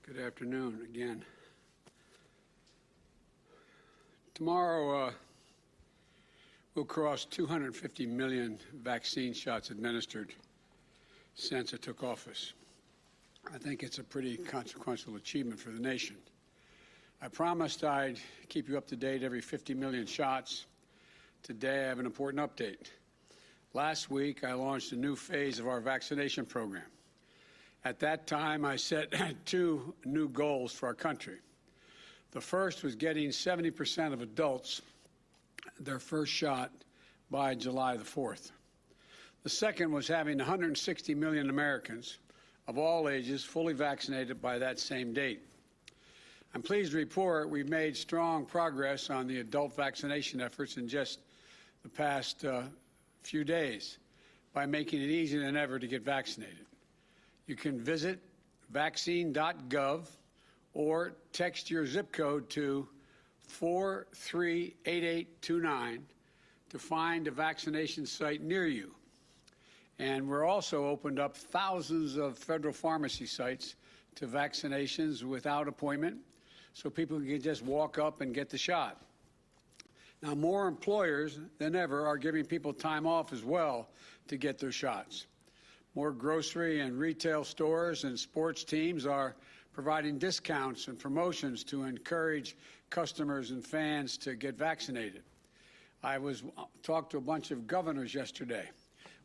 Good afternoon again. Tomorrow, we'll cross 250 million vaccine shots administered since I took office. I think it's a pretty consequential achievement for the nation. I promised I'd keep you up to date every 50 million shots. Today, I have an important update. Last week, I launched a new phase of our vaccination program. At that time, I set two new goals for our country. The first was getting 70% of adults their first shot by July the 4th. The second was having 160 million Americans of all ages fully vaccinated by that same date. I'm pleased to report we've made strong progress on the adult vaccination efforts in just the past few days by making it easier than ever to get vaccinated. You can visit vaccine.gov or text your zip code to 438829 to find a vaccination site near you. And we're also opened up thousands of federal pharmacy sites to vaccinations without appointment, so people can just walk up and get the shot. Now, more employers than ever are giving people time off as well to get their shots. More grocery and retail stores and sports teams are providing discounts and promotions to encourage customers and fans to get vaccinated. I talked to a bunch of governors yesterday.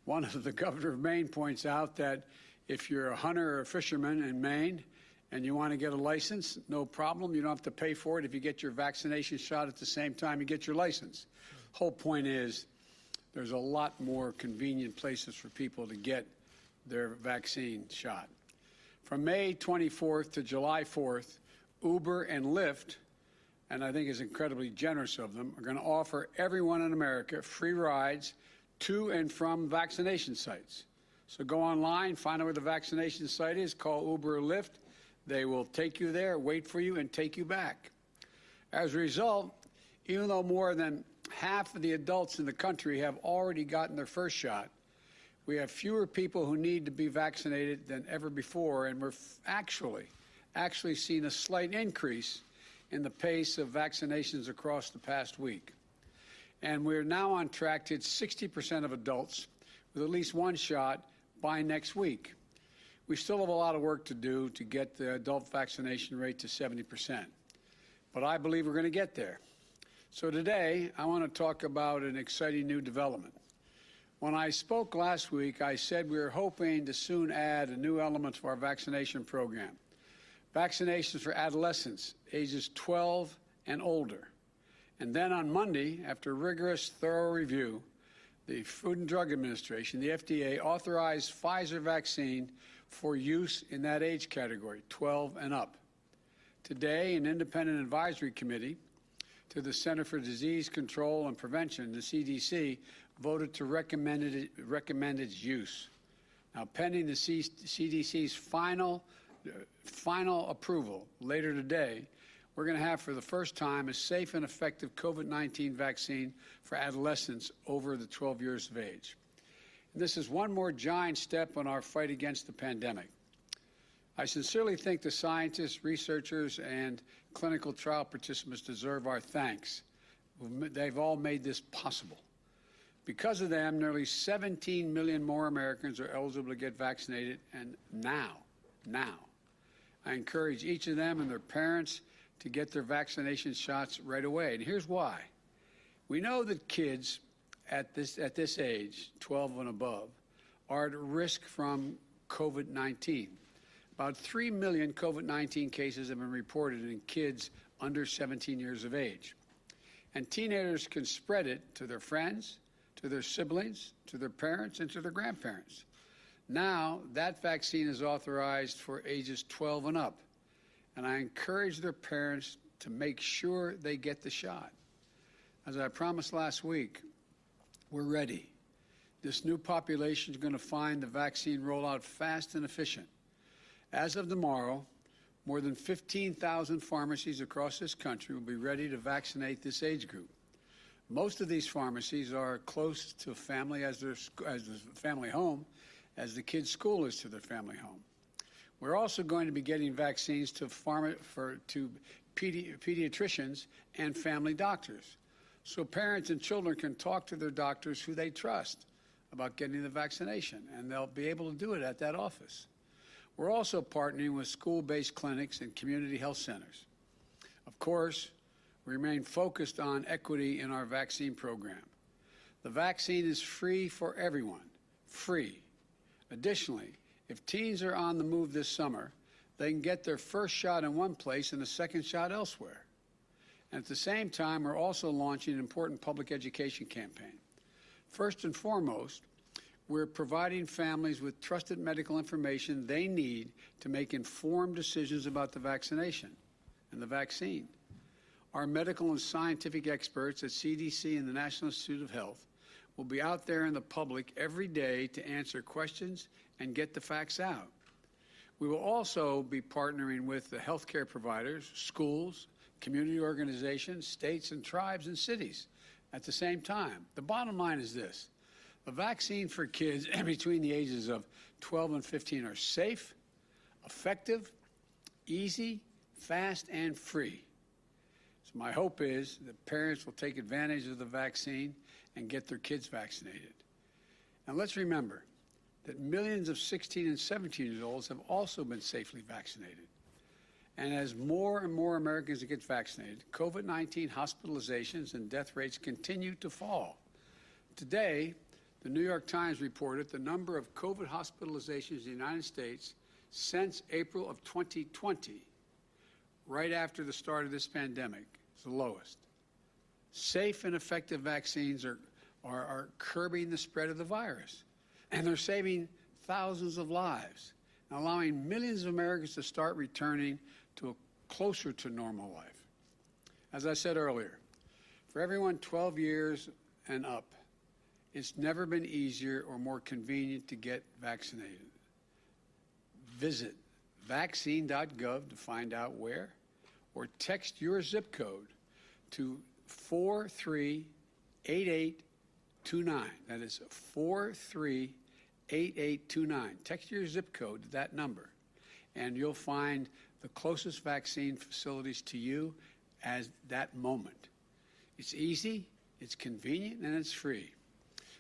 One of the governor of Maine points out that if you're a hunter or a fisherman in Maine and you want to get a license, no problem. You don't have to pay for it if you get your vaccination shot at the same time you get your license. Whole point is there's a lot more convenient places for people to get their vaccine shot. From May 24th to July 4th, Uber and Lyft, and I think it's incredibly generous of them, are going to offer everyone in America free rides to and from vaccination sites. So go online, find out where the vaccination site is, call Uber or Lyft. They will take you there, wait for you, and take you back. As a result, even though more than half of the adults in the country have already gotten their first shot, we have fewer people who need to be vaccinated than ever before, and we're actually seen a slight increase in the pace of vaccinations across the past week. And we're now on track to hit 60% of adults with at least one shot by next week. We still have a lot of work to do to get the adult vaccination rate to 70%, but I believe we're going to get there. So today, I want to talk about an exciting new development. When I spoke last week, I said we were hoping to soon add a new element to our vaccination program, vaccinations for adolescents ages 12 and older. And then on Monday, after rigorous, thorough review, the Food and Drug Administration, the FDA, authorized Pfizer vaccine for use in that age category, 12 and up. Today, an independent advisory committee to the Center for Disease Control and Prevention, the CDC, voted to recommend its use. Now, pending the CDC's final approval later today, we're going to have for the first time a safe and effective COVID-19 vaccine for adolescents over the 12 years of age. And this is one more giant step on our fight against the pandemic. I sincerely think the scientists, researchers, and clinical trial participants deserve our thanks. They've all made this possible. Because of them, nearly 17 million more Americans are eligible to get vaccinated, and now, I encourage each of them and their parents to get their vaccination shots right away. And here's why. We know that kids at this age, 12 and above, are at risk from COVID-19. About 3 million COVID-19 cases have been reported in kids under 17 years of age. And teenagers can spread it to their friends, to their siblings, to their parents, and to their grandparents. Now, that vaccine is authorized for ages 12 and up. And I encourage their parents to make sure they get the shot. As I promised last week, we're ready. This new population is going to find the vaccine rollout fast and efficient. As of tomorrow, more than 15,000 pharmacies across this country will be ready to vaccinate this age group. Most of these pharmacies are close to family as the family home, as the kids' school is to their family home. We're also going to be getting vaccines to pediatricians and family doctors, so parents and children can talk to their doctors who they trust about getting the vaccination, and they'll be able to do it at that office. We're also partnering with school-based clinics and community health centers. Of course, we remain focused on equity in our vaccine program. The vaccine is free for everyone, free. Additionally, if teens are on the move this summer, they can get their first shot in one place and a second shot elsewhere. And at the same time, we're also launching an important public education campaign. First and foremost, we're providing families with trusted medical information they need to make informed decisions about the vaccination and the vaccine. Our medical and scientific experts at CDC and the National Institute of Health will be out there in the public every day to answer questions and get the facts out. We will also be partnering with the healthcare providers, schools, community organizations, states and tribes and cities at the same time. The bottom line is this: the vaccine for kids between the ages of 12 and 15 are safe, effective, easy, fast, and free. So my hope is that parents will take advantage of the vaccine and get their kids vaccinated. And let's remember that millions of 16 and 17-year-olds have also been safely vaccinated. And as more and more Americans get vaccinated, COVID-19 hospitalizations and death rates continue to fall. Today, the New York Times reported the number of COVID hospitalizations in the United States since April of 2020, right after the start of this pandemic, is the lowest. Safe and effective vaccines are curbing the spread of the virus, and they're saving thousands of lives, and allowing millions of Americans to start returning to a closer to normal life. As I said earlier, for everyone 12 years and up, it's never been easier or more convenient to get vaccinated. Visit vaccine.gov to find out where, or text your zip code to 438829. That is 438829. Text your zip code to that number, and you'll find the closest vaccine facilities to you at that moment. It's easy, it's convenient, and it's free.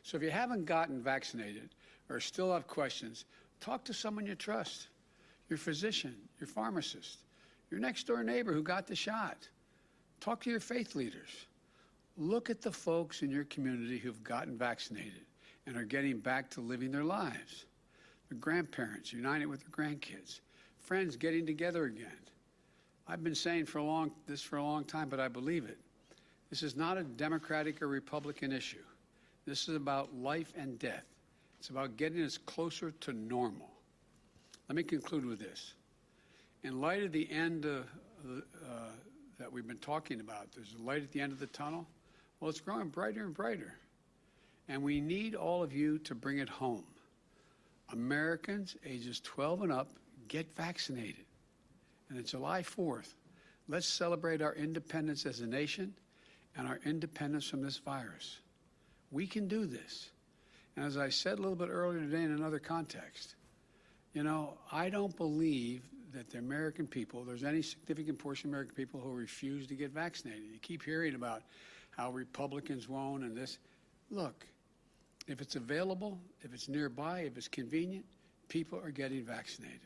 So if you haven't gotten vaccinated or still have questions, talk to someone you trust, your physician, your pharmacist, your next-door neighbor who got the shot. Talk to your faith leaders. Look at the folks in your community who've gotten vaccinated and are getting back to living their lives. The grandparents united with their grandkids, friends getting together again. I've been saying for a long time, but I believe it. This is not a Democratic or Republican issue. This is about life and death. It's about getting us closer to normal. Let me conclude with this. In light of the end that we've been talking about, there's a light at the end of the tunnel. Well, it's growing brighter and brighter. And we need all of you to bring it home. Americans ages 12 and up, get vaccinated. And on July 4th, let's celebrate our independence as a nation and our independence from this virus. We can do this. And as I said a little bit earlier today in another context, you know, I don't believe that the American people, there's any significant portion of American people who refuse to get vaccinated. You keep hearing about how Republicans won't and this. Look, if it's available, if it's nearby, if it's convenient, people are getting vaccinated.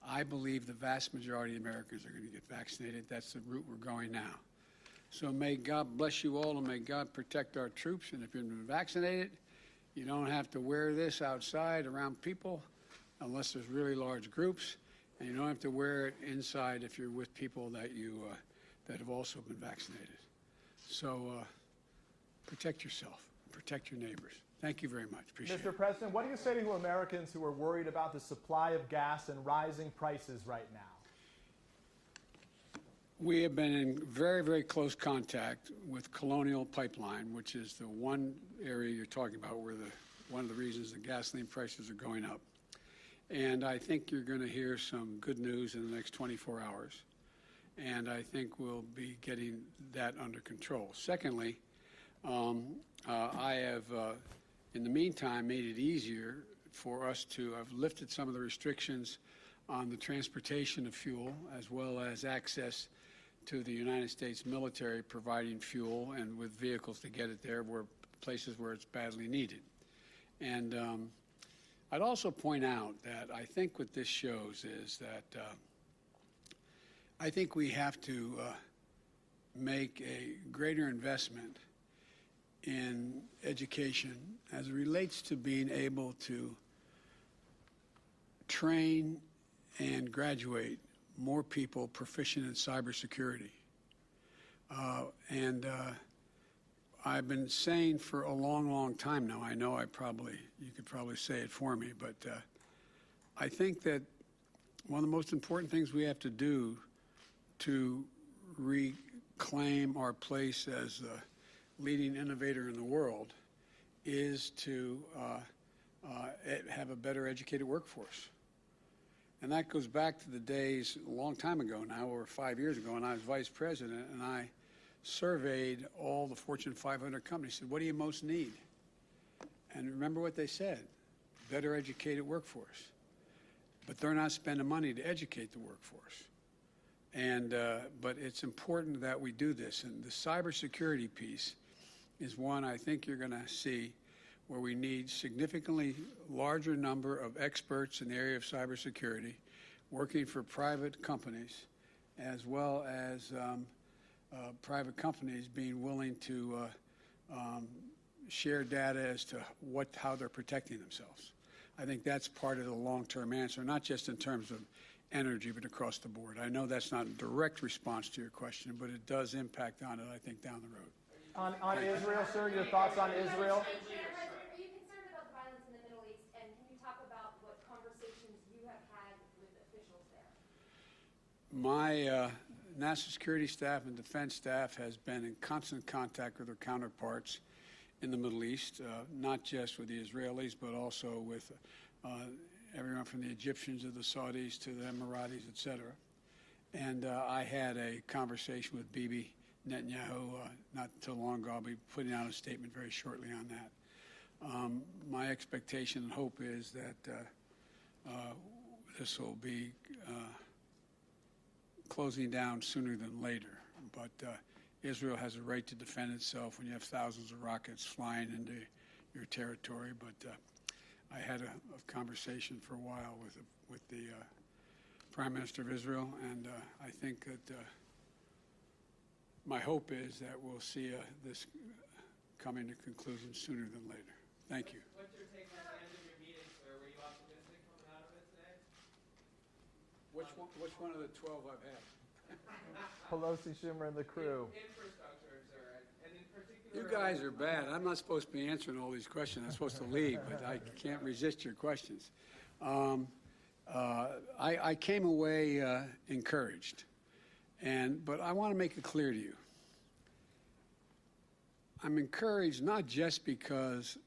I believe the vast majority of Americans are going to get vaccinated. That's the route we're going now. So may God bless you all, and may God protect our troops. And if you've been vaccinated, you don't have to wear this outside around people unless there's really large groups, and you don't have to wear it inside if you're with people that that have also been vaccinated. So protect yourself, protect your neighbors. Thank you very much. Appreciate it. Mr. President, what do you say to Americans who are worried about the supply of gas and rising prices right now? We have been in very, very close contact with Colonial Pipeline, which is the one area you're talking about where one of the reasons the gasoline prices are going up. And I think you're going to hear some good news in the next 24 hours. And I think we'll be getting that under control. Secondly, I have, in the meantime, made it easier for us to have lifted some of the restrictions on the transportation of fuel, as well as access to the United States military providing fuel and with vehicles to get it there where places where it's badly needed. And I'd also point out that I think what this shows is that I think we have to make a greater investment in education as it relates to being able to train and graduate more people proficient in cybersecurity. I've been saying for a long, long time now, I know you could probably say it for me, but I think that one of the most important things we have to do to reclaim our place as a leading innovator in the world is to have a better educated workforce. And that goes back to the days a long time ago now, over 5 years ago, when I was vice president, and I surveyed all the Fortune 500 companies, said, what do you most need? And remember what they said, better educated workforce. But they're not spending money to educate the workforce. But it's important that we do this. And the cybersecurity piece is one I think you're going to see where we need significantly larger number of experts in the area of cybersecurity working for private companies, as well as private companies being willing to share data as to how they're protecting themselves. I think that's part of the long-term answer, not just in terms of energy, but across the board. I know that's not a direct response to your question, but it does impact on it, I think, down the road. On Israel, sir, your thoughts on Israel? Are you concerned about the violence in the Middle East, and can you talk about what conversations you have had with officials there? My national security staff and defense staff has been in constant contact with their counterparts in the Middle East, not just with the Israelis, but also with everyone from the Egyptians to the Saudis to the Emiratis, et cetera. And I had a conversation with Bibi Netanyahu not too long ago. I'll be putting out a statement very shortly on that. My expectation and hope is that this will be closing down sooner than later. But Israel has a right to defend itself when you have thousands of rockets flying into your territory. But I had a conversation for a while with the Prime Minister of Israel, and I think that my hope is that we'll see this coming to conclusion sooner than later. Thank you. What's your take on the end of your meeting, sir? Were you optimistic coming out of it today? Which one of the 12 I've had? Pelosi, Schumer, and the crew. Infrastructure, sir, and in particular. You guys are bad. I'm not supposed to be answering all these questions. I'm supposed to leave, but I can't resist your questions. I came away encouraged, but I want to make it clear to you. I'm encouraged not just because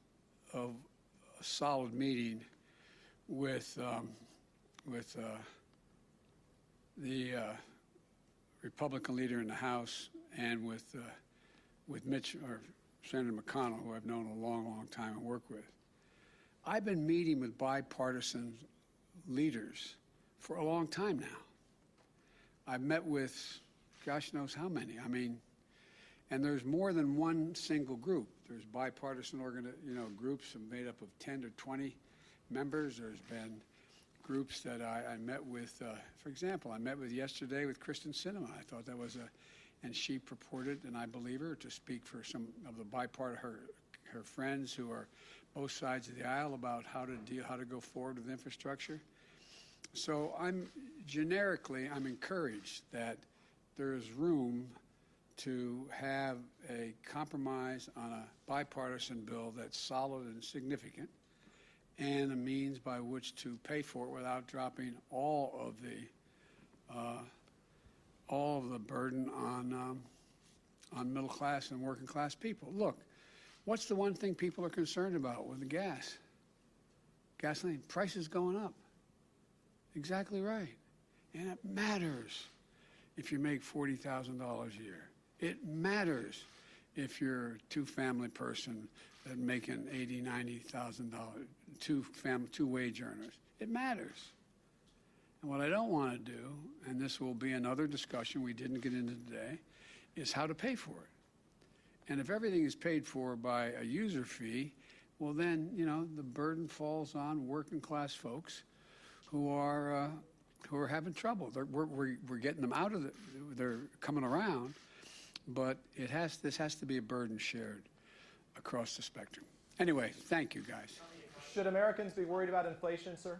of a solid meeting with the Republican leader in the House and with Mitch or Senator McConnell, who I've known a long, long time and worked with. I've been meeting with bipartisan leaders for a long time now. I've met with gosh knows how many. I mean, and there's more than one single group. There's bipartisan groups made up of 10 to 20 members. There's been groups that I met with. For example, I met with yesterday with Kristen Sinema. I thought that was and she purported, and I believe her, to speak for some of the her friends who are both sides of the aisle about how to go forward with infrastructure. So I'm encouraged that there is room to have a compromise on a bipartisan bill that's solid and significant, and a means by which to pay for it without dropping all of the burden on middle class and working class people. Look, what's the one thing people are concerned about with the gasoline? Prices going up. Exactly right. And it matters if you make $40,000 a year. It matters if you're a two-family person that making $80,000, $90,000, two wage earners. It matters. And what I don't want to do, and this will be another discussion we didn't get into today, is how to pay for it. And if everything is paid for by a user fee, well then, you know, the burden falls on working class folks who are having trouble. We're getting them out of the, they're coming around, but this has to be a burden shared across the spectrum. Anyway, thank you guys. Should Americans be worried about inflation, sir?